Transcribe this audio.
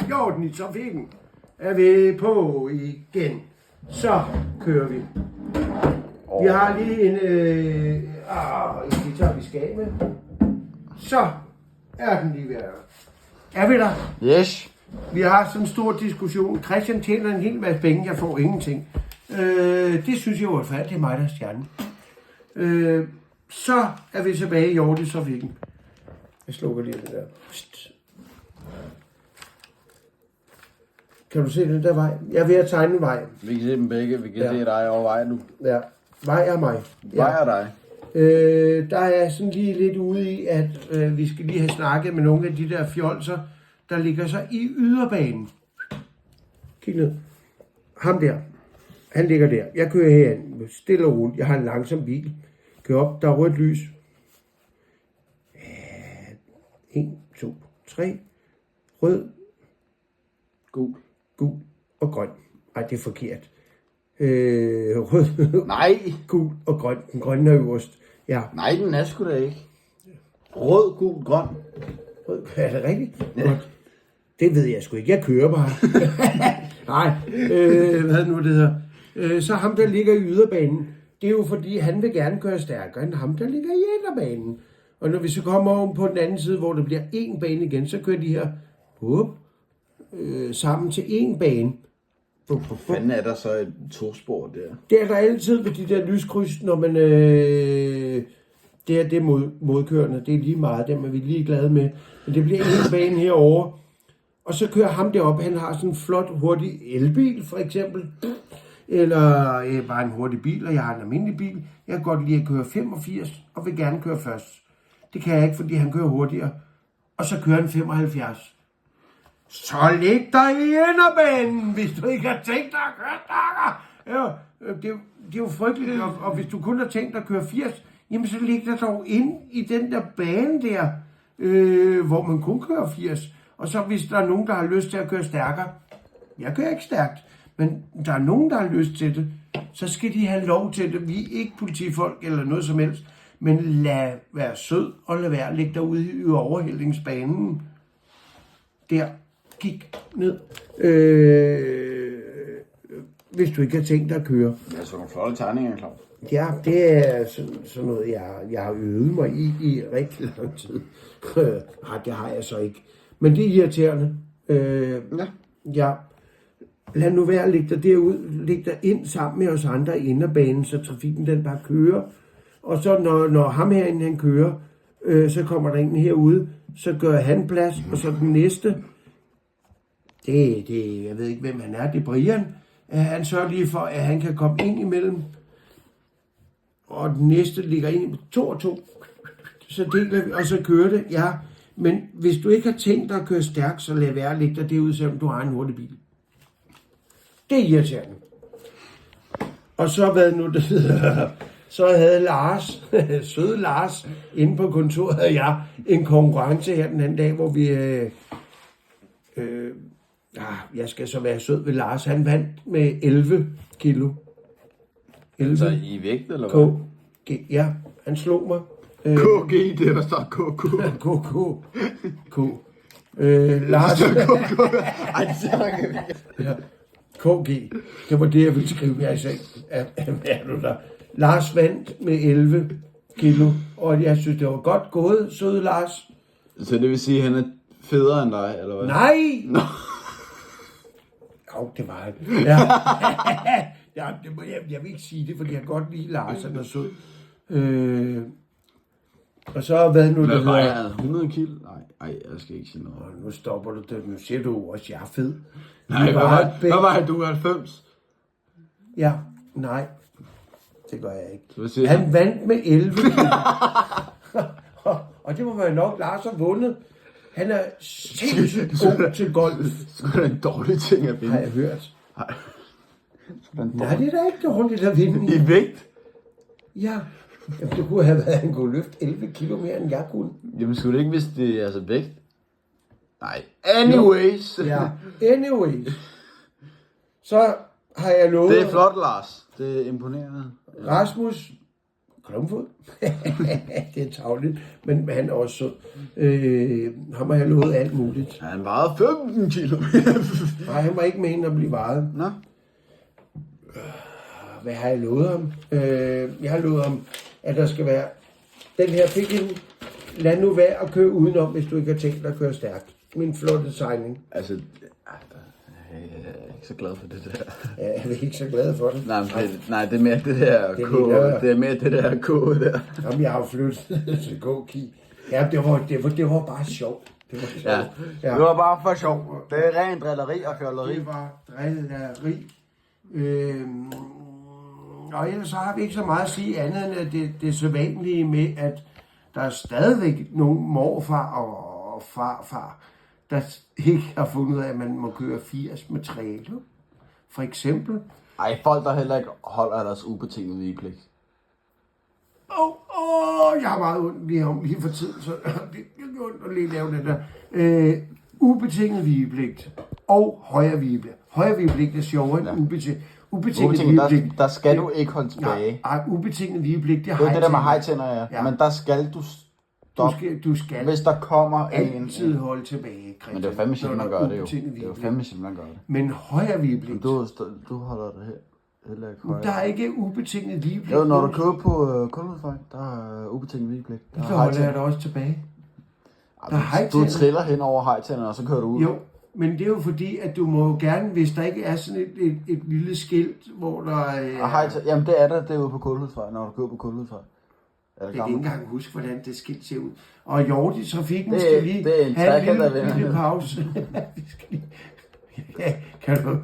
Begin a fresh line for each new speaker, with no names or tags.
i orden i trafikken. Er vi på igen. Så kører vi. Vi har lige en... vi tager vi skal med. Så er den lige ved. Er vi der?
Yes.
Vi har sådan en stor diskussion. Christian tjener en hel masse penge, jeg får ingenting. Det synes jeg i hvert fald, det er mig, der er stjernen. Så er vi tilbage i Hjortetrafikken. Jeg slukker lige det der. Psst. Kan du se den der vej? Jeg er ved at tegne en vej.
Vi kan se dem begge. Vi kan se dig over vejen nu.
Ja, vej er mig.
Vej er dig.
Der er sådan lige lidt ude i, at vi skal lige have snakket med nogle af de der fjolser, der ligger så i yderbanen. Kig ned. Ham der. Han ligger der. Jeg kører herind. Stille og roligt. Jeg har en langsom bil. Kører op. Der er rødt lys. 1, 2, 3. Rød.
Gul.
Gul og grøn. Ej, det er forkert. Rød.
Nej.
Gul og grøn. Den grønne er øverst. Ja.
Nej, den er sgu da ikke. Rød, gul, grøn.
Rød. Er det rigtigt? Ja. Det ved jeg sgu ikke. Jeg kører bare. Nej. Hvad nu det hedder? Så ham, der ligger i yderbanen, det er jo fordi, han vil gerne køre stærkere end ham, der ligger i inderbanen. Og når vi så kommer om på den anden side, hvor der bliver en bane igen, så kører de her sammen til en bane.
Fanden er der så et tospor der?
Det er der altid ved de der lyskryds, når man... det er modkørende. Det er lige meget, dem er vi lige glade med. Men det bliver en bane herovre. Og så kører ham derop. Han har sådan en flot, hurtig elbil, for eksempel. Eller bare en hurtig bil, og jeg har en almindelig bil. Jeg kan godt lide at køre 85, og vil gerne køre først. Det kan jeg ikke, fordi han kører hurtigere. Og så kører han 75. Så lig dig i inderbanen, hvis du ikke har tænkt dig at køre stærkere. Ja, det er jo frygteligt, og hvis du kun har tænkt dig at køre 80, jamen så lig dig dog ind i den der bane der, hvor man kun kører 80. Og så hvis der er nogen, der har lyst til at køre stærkere, jeg kører ikke stærkt, men der er nogen, der har lyst til det, så skal de have lov til det. Vi er ikke politifolk eller noget som helst, men lad være sød og lad være at ligge derude i overhældingsbanen. Der. Kig ned. Hvis du ikke har tænkt dig at køre.
Ja, så nogle flotte tegninger, Claus.
Ja, det er sådan noget, jeg har øvet mig i rigtig lang tid. Nej, det har jeg så ikke. Men det er irriterende. Ja. Lad nu være at lægge dig derud. Læg dig ind sammen med os andre i inderbanen, så trafikken den bare kører. Og så når ham herinde han kører, så kommer der en herude, så gør han plads, og så den næste... jeg ved ikke, hvem han er. Det er Brian. Han sørger lige for, at han kan komme ind imellem. Og den næste ligger ind i 2 og 2. Så deler vi, og så kører det. Ja, men hvis du ikke har tænkt dig at køre stærkt, så lad være at lægge dig derude, selvom du har en hurtig bil. Det er irriterende. Og så hvad nu det hedder... Så havde Lars, søde Lars, inde på kontoret, havde jeg en konkurrence her den anden dag, hvor vi... jeg skal så være sød ved Lars. Han vandt med 11 kilo. 11.
Så i vægt, eller hvad?
KG, ja, han slog mig.
KG, det er der står KK.
KK. Lars.
Ej, det er
ja. KG. Det var det, jeg ville skrive. Jeg sagde, er du der? Lars vandt med 11 kilo, og jeg synes, det var godt gået, søde Lars.
Så det vil sige, at han er federe end dig, eller hvad?
Nej! Nå. Jo, det var han. Ja. Ja, jeg vil ikke sige det, fordi jeg kan godt lide Lars, han er sød. Og så hvad nu det
hedder? Jeg havde 100 kilo. Nej, jeg skal ikke sige noget.
Nu stopper du det. Nu siger du også, jeg er fed.
Nej, hvad var du 90?
Ja, nej. Det gør jeg ikke.
Så
han vandt med 11 kilo. Og det må være nok, Lars har vundet. Han er sindssygt god til golf.
Så er det en dårlig ting at vinde.
Har jeg hørt. Nej, det er da ikke dårligt at vinde.
I vægt?
Ja. Jamen, det kunne have været, at han kunne løfte 11 kilo mere, end jeg kunne.
Jamen, skulle det ikke, hvis det er altså vægt? Nej. Anyways.
Ja, anyways. Så har jeg lovet...
Det er flot, Lars. Det er imponerende.
Rasmus, Klumpfod. Det er tavligt, men han er også sød. Ham har jeg lovet alt muligt.
Han vejede 15 kilo.
Nej, han var ikke med ind at blive vejet.
Nå.
Hvad har jeg lovet ham? Jeg har lovet ham, at der skal være den her pikken. Lad nu være at køre udenom, hvis du ikke har tænkt dig at køre stærkt. Min flotte sejling.
Altså, jeg er ikke så glad for det der.
Jeg er ikke så glad for det.
Nej, det er mere det der det er mere det der kode der.
Jamen, jeg har flyttet til K-Ki. Ja, det var bare sjovt. Det var sjovt.
Ja. Det var bare for sjov. Det er ren drilleri og fjolleri.
Det var drilleri. Og ellers så har vi ikke så meget at sige andet end at det sædvanlige med, at der er stadigvæk nogle morfar og farfar, der ikke har fundet ud af, at man må køre 80 med trailer. For eksempel.
Ej, folk der heller ikke holder af deres ubetingede vigepligt.
Jeg har meget ondt lige for tiden, så det er ondt at lige lave det der. Ubetinget vigepligt og højere vigepligt. Højere vigepligt er sjovere end ubetinget vigepligt.
Der skal du ikke holde tilbage.
Nej, ubetinget vigepligt,
det er det der med hejtænder, ja. Men der skal du stoppe,
du skal
hvis der kommer
altid holde tilbage, Christian.
Men det er jo fandme sjældent, man gør det jo. Det er jo fandme sjældent, man gør det.
Men højere vigepligt.
Du holder det her.
Der er ikke ubetinget vigepligt.
Jo, når du kører på Kulhusvej, der er ubetinget vigepligt.
Det holder jeg da også tilbage.
Du triller hen over hejtænderne, og så kører du ud.
Jo, men det er jo fordi, at du må jo gerne, hvis der ikke er sådan et lille skilt, hvor der er...
Jamen det er der, det er ude på Kulhusvej, når du kører på Kulhusvej.
Jeg kan ikke engang huske, hvordan det skilt ser ud. Og Hjort i trafikken skal lige
have en
lille pause. Ja, kan du